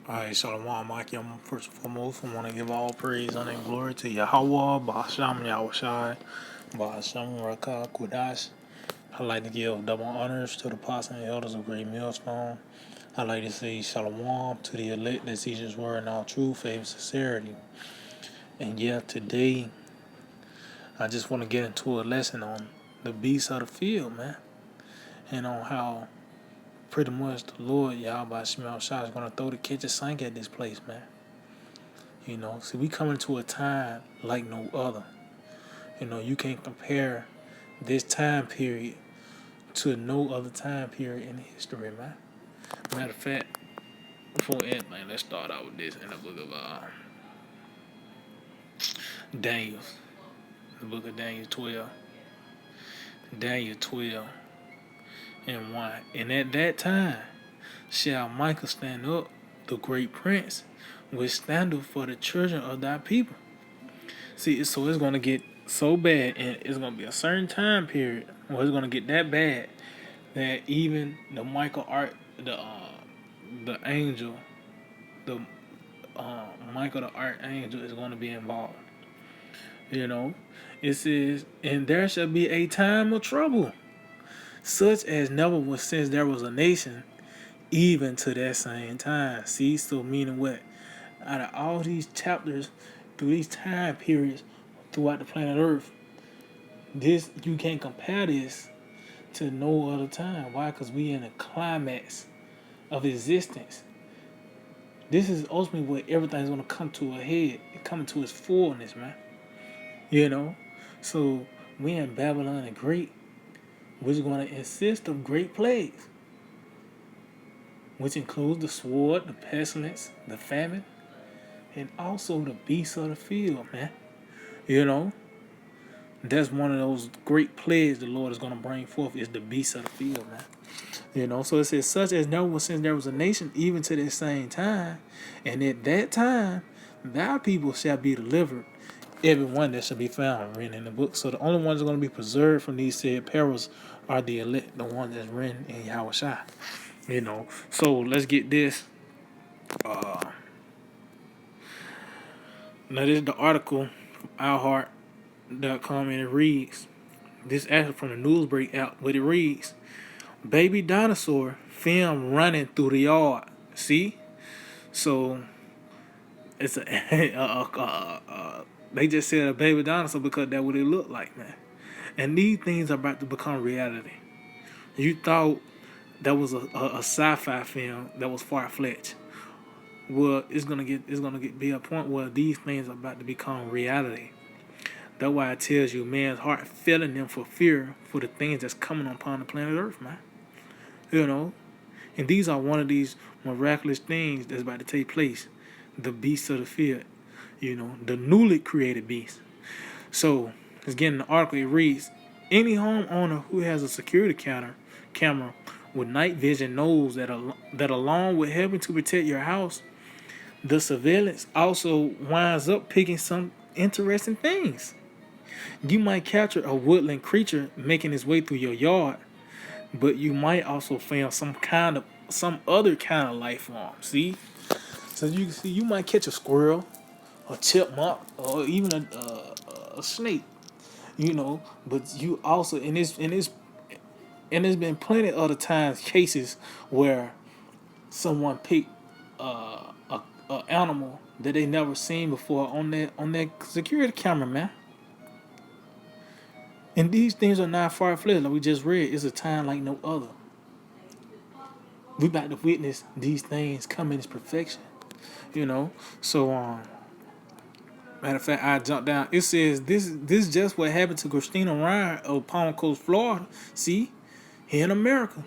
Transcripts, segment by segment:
Alright, Shalom, Akim. First and foremost, I want to give all praise, honor, and glory to Yahweh, Bahasham Yahushai, Bahasham Rakah Kudash. I'd like to give double honors to the apostles and elders of Great Millstone. I'd like to say Shalom to the elect that teach His word in all truth, faith, and sincerity. And yeah, today, I just want to get into a lesson on the beasts of the field, man. And on how pretty much the Lord, Yahweh Shemel Shah, is going to throw the kitchen sink at this place, man. See, we coming to a time like no other. You can't compare this time period to no other time period in history, man. Matter of fact, before anything, let's start out with this in the book of Daniel. The book of Daniel 12. Daniel 12 and 1. And at that time shall Michael stand up, the great prince, with standard for the children of thy people. See, so it's going to get so bad, and it's going to be a certain time period where it's going to get that bad that even the the angel, the Michael the archangel is going to be involved. It says, and there shall be a time of trouble, such as never was since there was a nation, even to that same time. See, so meaning what? Out of all these chapters, through these time periods, throughout the planet Earth, this you can't compare this to no other time. Why? Because we in a climax of existence. This is ultimately where everything's gonna come to a head, coming to its fullness, man. So we in Babylon the Great, which is gonna insist of great plagues, which includes the sword, the pestilence, the famine, and also the beasts of the field, man. That's one of those great plagues the Lord is going to bring forth is the beasts of the field, man. So it says, such as never was since there was a nation, even to this same time, and at that time, thy people shall be delivered, every one that shall be found written in the book. So the only ones that are going to be preserved from these said perils are the elect, the ones that's written in Yahushua. So let's get this. Now this is the article from iHeart.com, and it reads, this actually from the Newsbreak app, but it reads, baby dinosaur film running through the yard. See? So it's they just said a baby dinosaur because that's what it looked like, man. And these things are about to become reality. You thought that was a sci-fi film that was far-fetched. Well, it's gonna be a point where these things are about to become reality. That's why it tells you man's heart failing them for fear for the things that's coming upon the planet Earth, man. And these are one of these miraculous things that's about to take place. The beasts of the field, the newly created beast. So, let's get in the article. It reads, any homeowner who has a security camera with night vision knows that along with helping to protect your house, the surveillance also winds up picking some interesting things. You might capture a woodland creature making its way through your yard, but you might also find some other kind of life form. See, so you can see you might catch a squirrel, a chipmunk, or even a snake. But you also and there's been plenty of other times cases where someone picked a animal that they never seen before on their security camera, man. And these things are not far-fetched. Like we just read, it's a time like no other. We about to witness these things come in its perfection. So matter of fact, I jumped down. It says this is just what happened to Christina Ryan of Palm Coast, Florida. See, here in America.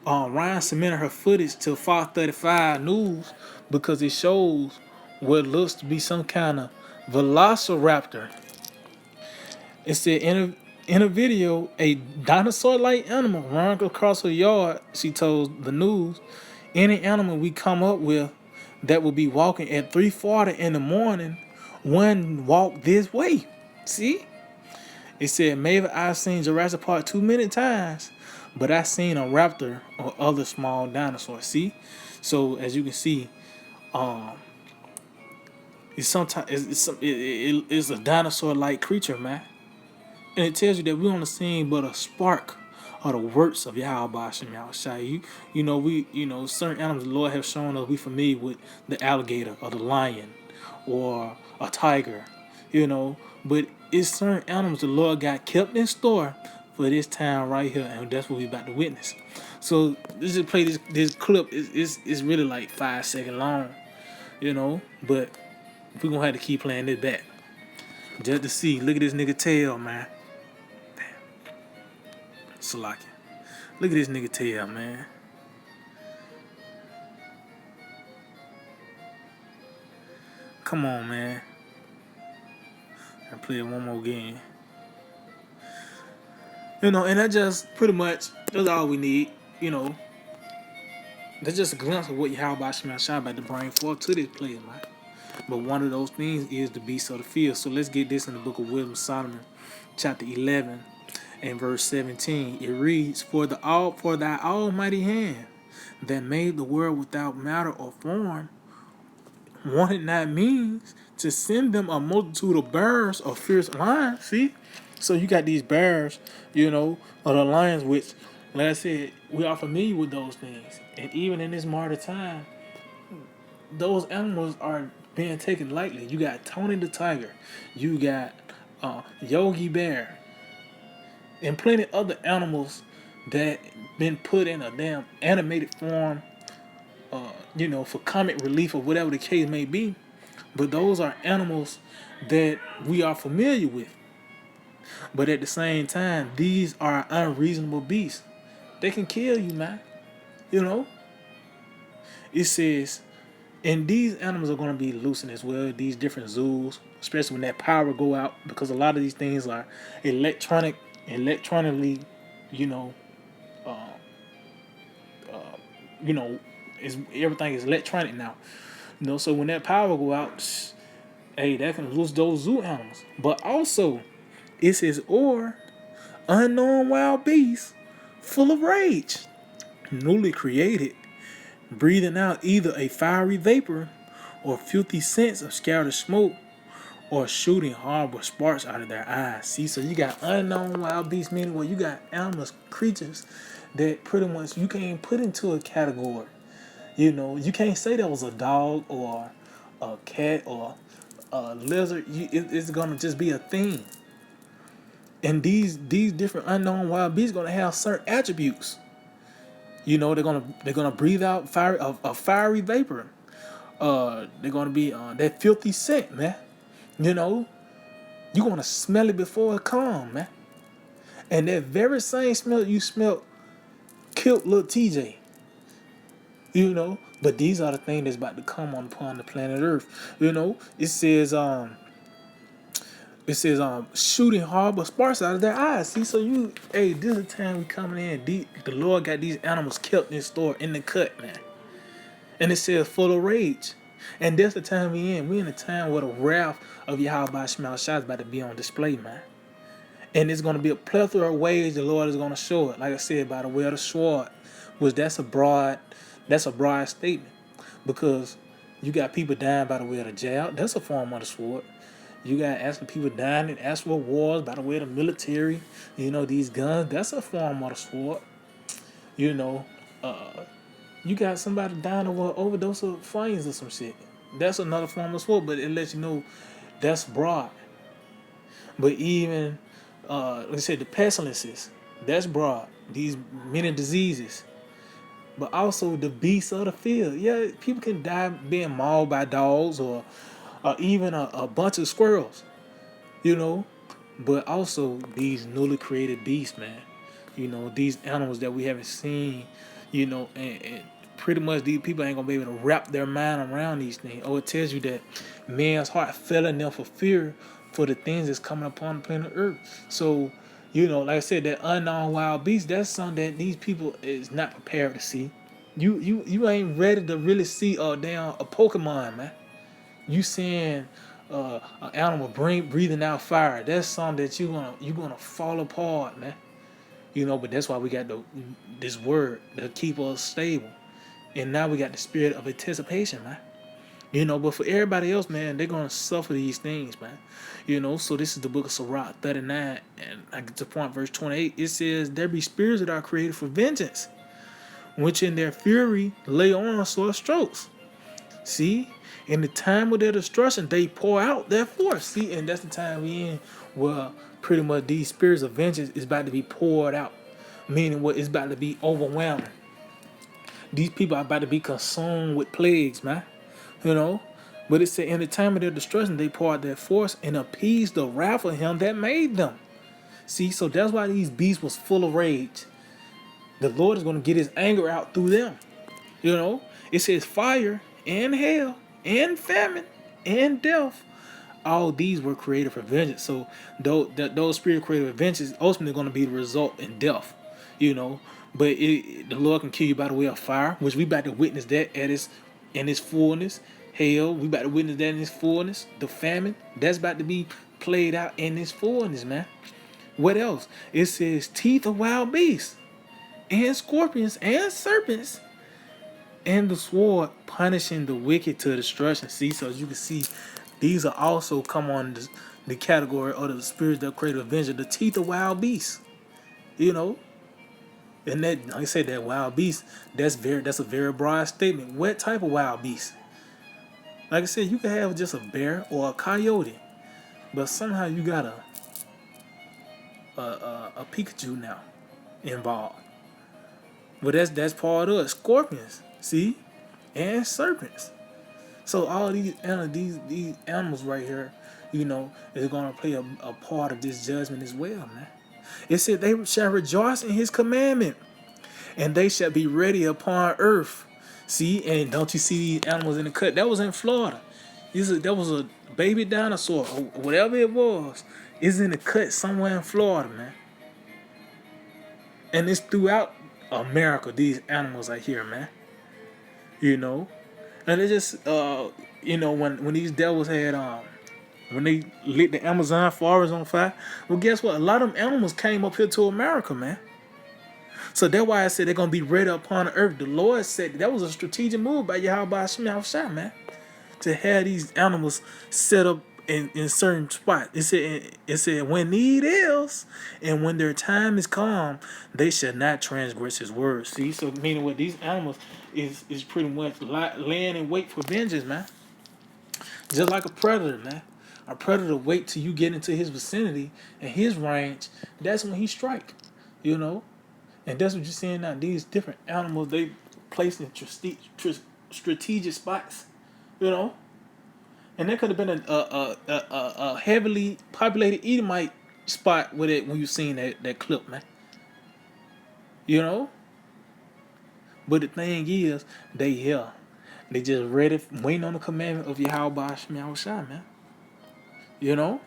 Ryan submitted her footage to Fox 35 News because it shows what looks to be some kind of velociraptor. It said in a video, a dinosaur-like animal ran across her yard. She told the news, any animal we come up with that will be walking at 3:40 in the morning, one walk this way. See? It said, maybe I've seen Jurassic Park too many times, but I seen a raptor or other small dinosaurs. See, so as you can see, um, it's sometimes it's a dinosaur-like creature, man, and it tells you that we on the scene but a spark of the works of Yahweh Shem Yahushai. You know we certain animals the Lord have shown us we familiar with the alligator or the lion or a tiger, but it's certain animals the Lord got kept in store for this time right here, and that's what we about to witness. So let's just play this clip. It's really like 5 seconds long, but we're gonna have to keep playing this back just to see. Look at this nigga tail, man. Salaki. Look at this nigga tail, man. Come on, man. I play it one more game. And that just pretty much that's all we need. That's just a glimpse of what Yahweh Shema Shah about to bring forth to this player, man. But one of those things is the beast of the field. So let's get this in the book of Wisdom Solomon, chapter 11 and verse 17. It reads, For thy almighty hand that made the world without matter or form, wanted not means to send them a multitude of bears or fierce lions. See? So you got these bears, or the lions, which, like I said, we are familiar with those things. And even in this modern time, those animals are being taken lightly. You got Tony the Tiger, you got Yogi Bear, and plenty other animals that been put in a damn animated form, for comic relief or whatever the case may be. But those are animals that we are familiar with. But at the same time, these are unreasonable beasts. They can kill you, man. It says, and these animals are going to be loosened as well. These different zoos, especially when that power go out, because a lot of these things are electronically, uh, is everything is electronic now. So when that power go out, hey, that can lose those zoo animals. But also, it says, or unknown wild beasts full of rage, newly created, breathing out either a fiery vapor or filthy scents of scattered smoke, or shooting horrible sparks out of their eyes. See, so you got unknown wild beasts, meaning where you got animals, creatures that pretty much you can't put into a category. You can't say that was a dog or a cat or a lizard. It's gonna just be a thing. And these different unknown wild beasts gonna have certain attributes. They're gonna breathe out a fiery vapor. They're gonna be that filthy scent, man. You're gonna smell it before it comes, man. And that very same smell you smelled killed little TJ. But these are the things that's about to come upon the planet Earth. It says shooting horrible sparks out of their eyes. See, so this is the time we coming in. The Lord got these animals kept in store in the cut, man. And it says full of rage. And that's the time we in. We in a time where the wrath of Yahweh Shema Shah is about to be on display, man. And it's going to be a plethora of ways the Lord is going to show it. Like I said, by the way of the sword, which that's a broad statement. Because you got people dying by the way of the jab. That's a form of the sword. You got asking people dying in actual wars by the way of the military. These guns, that's a form of the sword. You got somebody dying over an overdose of flames or some shit. That's another form of sword, but it lets you know that's broad. But even, like I said, the pestilences, that's broad. These many diseases. But also the beasts of the field. Yeah, people can die being mauled by dogs or even a bunch of squirrels. But also these newly created beasts, man. These animals that we haven't seen, and pretty much these people ain't gonna be able to wrap their mind around these things. Oh, it tells you that man's heart fell in them for fear for the things that's coming upon the planet Earth. So, like I said, that unknown wild beast, that's something that these people is not prepared to see. You ain't ready to really see a Pokemon, man. You seeing an animal breathing out fire. That's something that you gonna fall apart, man. You know, but that's why we got this word to keep us stable. And now we got the spirit of anticipation, man. You know, but for everybody else, man, they're gonna suffer these things, man. You know, so this is the book of Sirach 39, and I get to point verse 28. It says, "There be spirits that are created for vengeance, which in their fury lay on sore strokes." See, in the time of their destruction, they pour out their force. See, and that's the time we in where pretty much these spirits of vengeance is about to be poured out, meaning what is about to be overwhelming. These people are about to be consumed with plagues, man. You know, but it said in the time of their destruction, they pour out their force and appease the wrath of him that made them. See, so that's why these beasts was full of rage. The Lord is going to get his anger out through them. You know, it says fire and hail and famine and death. All these were created for vengeance. So those spirit created for vengeance ultimately going to be the result in death. You know, but the Lord can kill you by the way of fire, which we about to witness that in its fullness. Hail, we about to witness that in its fullness. The famine, that's about to be played out in its fullness, man. What else? It says teeth of wild beasts and scorpions and serpents and the sword punishing the wicked to destruction. See, so as you can see, these are also come on the category of the spirits that create avenger, the teeth of wild beasts. You know, and that, like I said, that wild beast, that's a very broad statement. What type of wild beast? Like I said, you can have just a bear or a coyote, but somehow you got a Pikachu now involved. But that's part of it. Scorpions, see, and serpents. So all these animals right here, you know, is gonna play a part of this judgment as well, man. It said they shall rejoice in his commandment, and they shall be ready upon earth. See, and don't you see these animals in the cut? That was in Florida. That was a baby dinosaur, or whatever it was, is in the cut somewhere in Florida, man. And it's throughout America, these animals are here, man. You know? And it just, you know, when these devils had, when they lit the Amazon forest on fire, well, guess what? A lot of them animals came up here to America, man. So that's why I said they're going to be ready upon the earth. The Lord said that was a strategic move by Yahweh Hashem Shah, man, to have these animals set up in certain spots. It said when need is, and when their time is come, they shall not transgress his words. See, so meaning what these animals is pretty much laying in wait for vengeance, man. Just like a predator, man. A predator wait till you get into his vicinity and his range. That's when he strike. You know. And that's what you're seeing now. These different animals, they placed in strategic spots, you know. And that could have been a heavily populated Edomite spot with it when you seen that clip, man. You know. But the thing is, they here. They just ready, waiting on the commandment of Yahweh Hashem Shah, man. You know.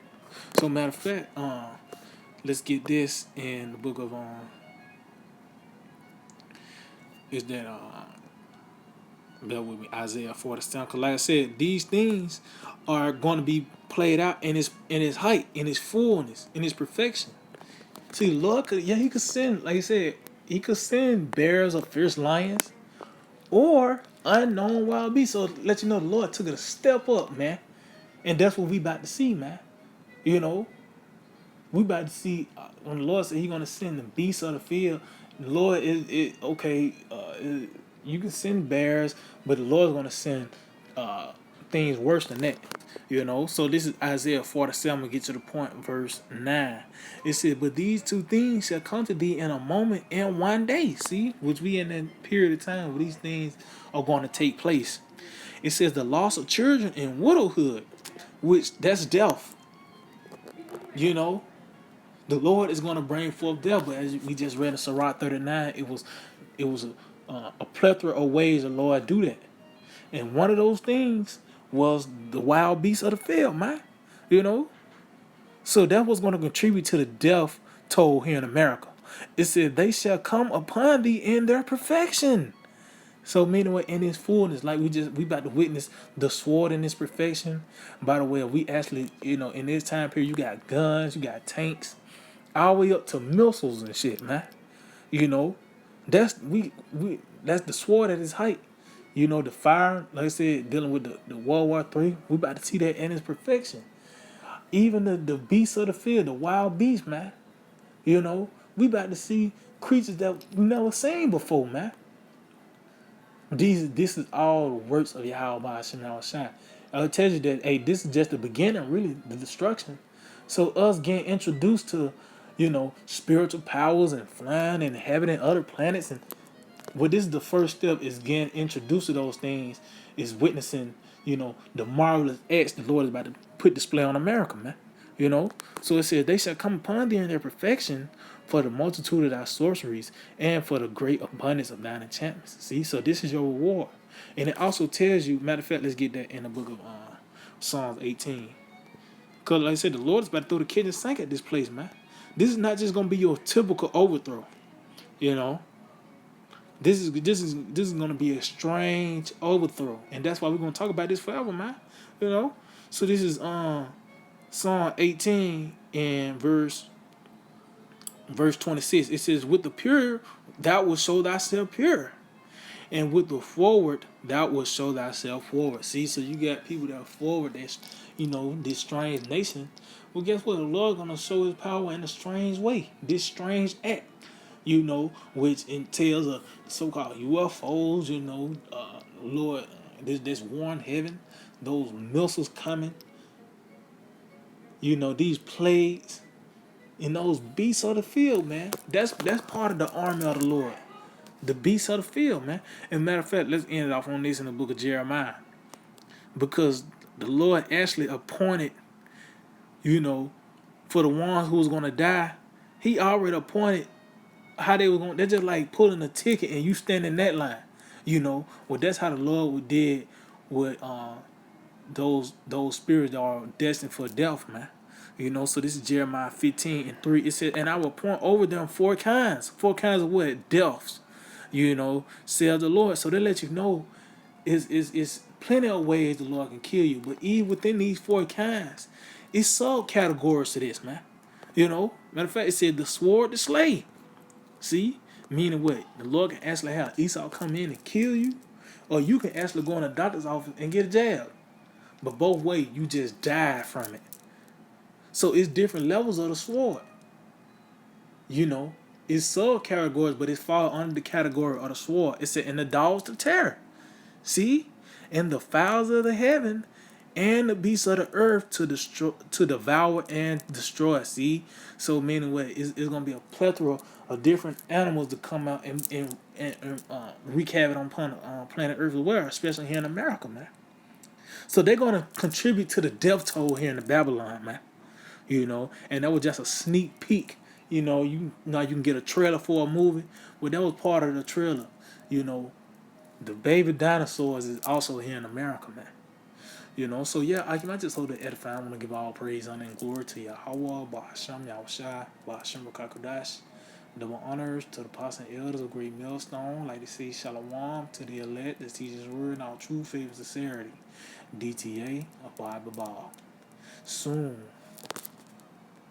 So matter of fact, let's get this in the book of is that bear with me, Isaiah 47. Because like I said, these things are going to be played out in its height, in its fullness, in its perfection. See, Lord he could send, like I said, he could send bears or fierce lions or unknown wild beasts. So let you know the Lord took it a step up, man. And that's what we about to see, man. You know, we about to see when the Lord said he's going to send the beasts of the field. The Lord is okay. You can send bears, but the Lord's going to send things worse than that. You know. So this is Isaiah 47. We get to the point, verse 9. It says, "But these two things shall come to thee in a moment and one day." See, which we in that period of time where these things are going to take place. It says the loss of children and widowhood, which that's death. You know. The Lord is going to bring forth death, but as we just read in Sirach 39, it was a plethora of ways the Lord do that, and one of those things was the wild beasts of the field, man. You know, so that was going to contribute to the death toll here in America. It said they shall come upon thee in their perfection. So meaning what in its fullness, like we about to witness the sword in its perfection. By the way, we actually, you know, in this time period, you got guns, you got tanks, all the way up to missiles and shit, man. You know, that's the sword at its height. You know, the fire, like I said, dealing with the World War III, we about to see that in its perfection. Even the beasts of the field, the wild beasts, man. You know, we about to see creatures that we never seen before, man. This is all the works of Yahweh Hashem Shai. I'll tell you that, hey, this is just the beginning, really, the destruction. So us getting introduced to, spiritual powers and flying and inhabiting other planets, and well, this is the first step, is getting introduced to those things, is witnessing, the marvelous acts the Lord is about to put display on America, man. You know? So it says, they shall come upon thee in their perfection for the multitude of thy sorceries and for the great abundance of thine enchantments. See? So this is your reward. And it also tells you, matter of fact, let's get that in the book of Psalms 18. Because like I said, the Lord is about to throw the kitchen sink at this place, man. This is not just going to be your typical overthrow. You know? This is gonna be a strange overthrow, and that's why we're gonna talk about this forever, man. You know. So this is Psalm 18 and verse 26. It says, "With the pure thou wilt show thyself pure, and with the forward thou wilt show thyself forward." See, so you got people that are forward. That's this strange nation. Well, guess what? The Lord gonna show His power in a strange way. This strange act. Which entails a so-called UFOs, Lord, this warring heaven, those missiles coming, these plagues, and those beasts of the field, man. That's part of the army of the Lord. The beasts of the field, man. And matter of fact, let's end it off on this in the book of Jeremiah. Because the Lord actually appointed, for the ones who was going to die, He already appointed how they were going. They're just like pulling a ticket and you stand in that line. Well, that's how the Lord did with those spirits that are destined for death, man. So this is Jeremiah 15:3. It said, "And I will appoint over them four kinds of what? Deaths. Says the Lord." So they let you know is plenty of ways the Lord can kill you, but even within these four kinds, it's subcategories to this, man. Matter of fact, it said the sword to slay. See? Meaning what? The Lord can actually have Esau come in and kill you, or you can actually go in the doctor's office and get a jab. But both ways, you just die from it. So it's different levels of the sword. It's subcategories, but it falls under the category of the sword. It said, "And the dogs to terror." See? "And the fowls of the heaven and the beasts of the earth to destroy, to devour and destroy." See? So meaning what? It's going to be a plethora of different animals to come out and wreak havoc on planet Earth as well, especially here in America, man. So they're going to contribute to the death toll here in the Babylon, man. And that was just a sneak peek. You can get a trailer for a movie. Well, that was part of the trailer. The baby dinosaurs is also here in America, man. So yeah, I just hold the edify. I want to give all praise, honor, and glory to Yahweh, Bahasham, Yahushai, Bahasham Rakakudash. Double honors to the apostles and elders of Great Millstone. Like to say Shalom to the elect that teach His word in all true faith and sincerity. DTA, abide by. Soon